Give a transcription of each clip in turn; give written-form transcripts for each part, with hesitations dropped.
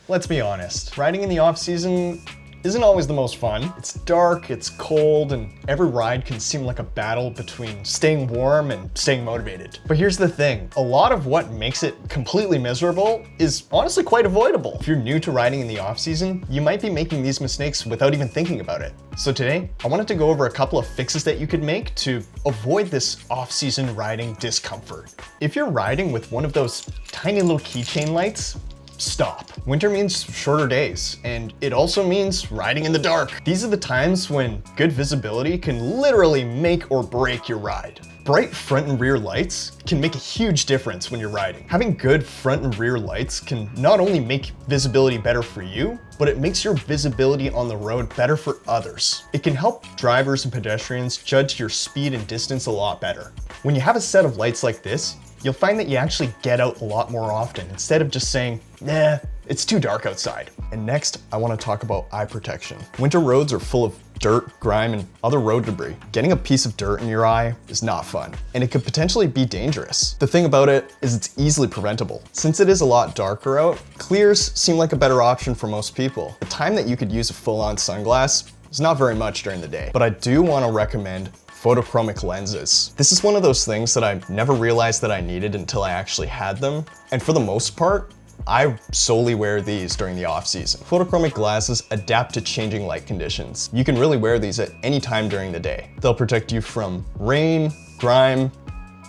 Let's be honest, riding in the off-season isn't always the most fun. It's dark, it's cold, and every ride can seem like a battle between staying warm and staying motivated. But here's the thing, a lot of what makes it completely miserable is honestly quite avoidable. If you're new to riding in the off-season, you might be making these mistakes without even thinking about it. So today, I wanted to go over a couple of fixes that you could make to avoid this off-season riding discomfort. If you're riding with one of those tiny little keychain lights, stop. Winter means shorter days, and it also means riding in the dark. These are the times when good visibility can literally make or break your ride. Bright front and rear lights can make a huge difference when you're riding. Having good front and rear lights can not only make visibility better for you, but it makes your visibility on the road better for others. It can help drivers and pedestrians judge your speed and distance a lot better. When you have a set of lights like this, you'll find that you actually get out a lot more often instead of just saying, nah, it's too dark outside. And next, I want to talk about eye protection. Winter roads are full of dirt, grime, and other road debris. Getting a piece of dirt in your eye is not fun, and it could potentially be dangerous. The thing about it is it's easily preventable. Since it is a lot darker out, clears seem like a better option for most people. The time that you could use a full-on sunglass is not very much during the day, but I do want to recommend photochromic lenses. This is one of those things that I never realized that I needed until I actually had them. And for the most part, I solely wear these during the off season. Photochromic glasses adapt to changing light conditions. You can really wear these at any time during the day. They'll protect you from rain, grime,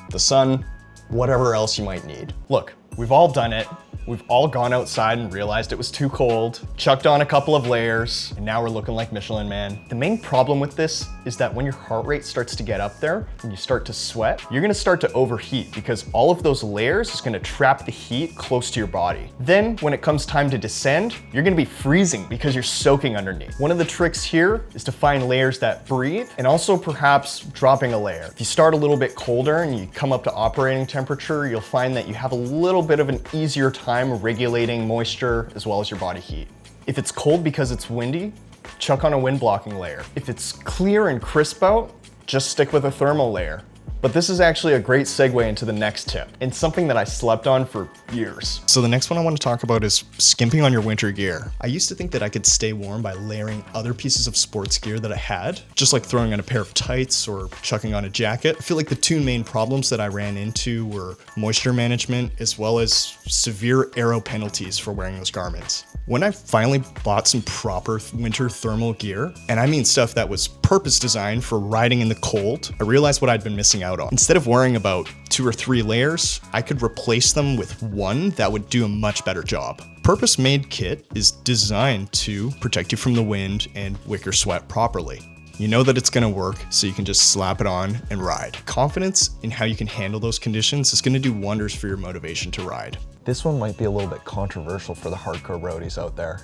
the sun, whatever else you might need. Look, we've all done it. We've all gone outside and realized it was too cold, chucked on a couple of layers, and now we're looking like Michelin Man. The main problem with this is that when your heart rate starts to get up there and you start to sweat, you're gonna start to overheat because all of those layers is gonna trap the heat close to your body. Then when it comes time to descend, you're gonna be freezing because you're soaking underneath. One of the tricks here is to find layers that breathe and also perhaps dropping a layer. If you start a little bit colder and you come up to operating temperature, you'll find that you have a little bit of an easier time regulating moisture as well as your body heat. If it's cold because it's windy, chuck on a wind blocking layer. If it's clear and crisp out, just stick with a thermal layer. But this is actually a great segue into the next tip, and something that I slept on for years. So the next one I want to talk about is skimping on your winter gear. I used to think that I could stay warm by layering other pieces of sports gear that I had, just like throwing on a pair of tights or chucking on a jacket. I feel like the two main problems that I ran into were moisture management as well as severe aero penalties for wearing those garments. When I finally bought some proper winter thermal gear, and I mean stuff that was purpose designed for riding in the cold, I realized what I'd been missing out on. Instead of wearing about 2 or 3 layers, I could replace them with one that would do a much better job. Purpose-made kit is designed to protect you from the wind and wick your sweat properly. You know that it's gonna work, so you can just slap it on and ride. Confidence in how you can handle those conditions is gonna do wonders for your motivation to ride. This one might be a little bit controversial for the hardcore roadies out there.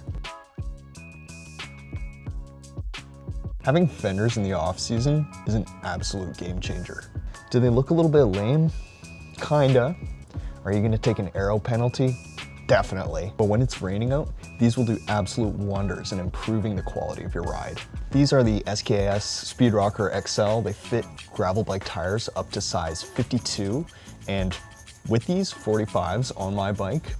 Having fenders in the off season is an absolute game changer. Do they look a little bit lame? Kinda. Are you gonna take an aero penalty? Definitely. But when it's raining out, these will do absolute wonders in improving the quality of your ride. These are the SKS Speed Rocker XL. They fit gravel bike tires up to size 52, and with these 45s on my bike,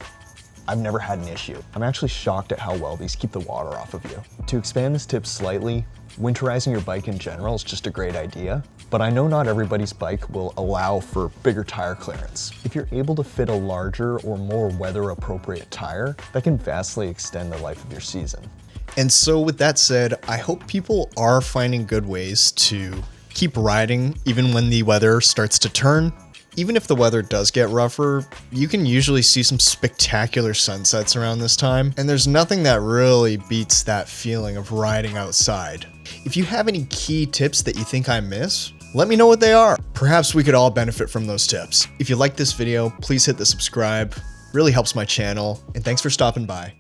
I've never had an issue. I'm actually shocked at how well these keep the water off of you. To expand this tip slightly, winterizing your bike in general is just a great idea, but I know not everybody's bike will allow for bigger tire clearance. If you're able to fit a larger or more weather appropriate tire, that can vastly extend the life of your season. And so with that said, I hope people are finding good ways to keep riding even when the weather starts to turn. Even if the weather does get rougher, you can usually see some spectacular sunsets around this time, and there's nothing that really beats that feeling of riding outside. If you have any key tips that you think I miss, let me know what they are. Perhaps we could all benefit from those tips. If you like this video, please hit the subscribe. It really helps my channel, and thanks for stopping by.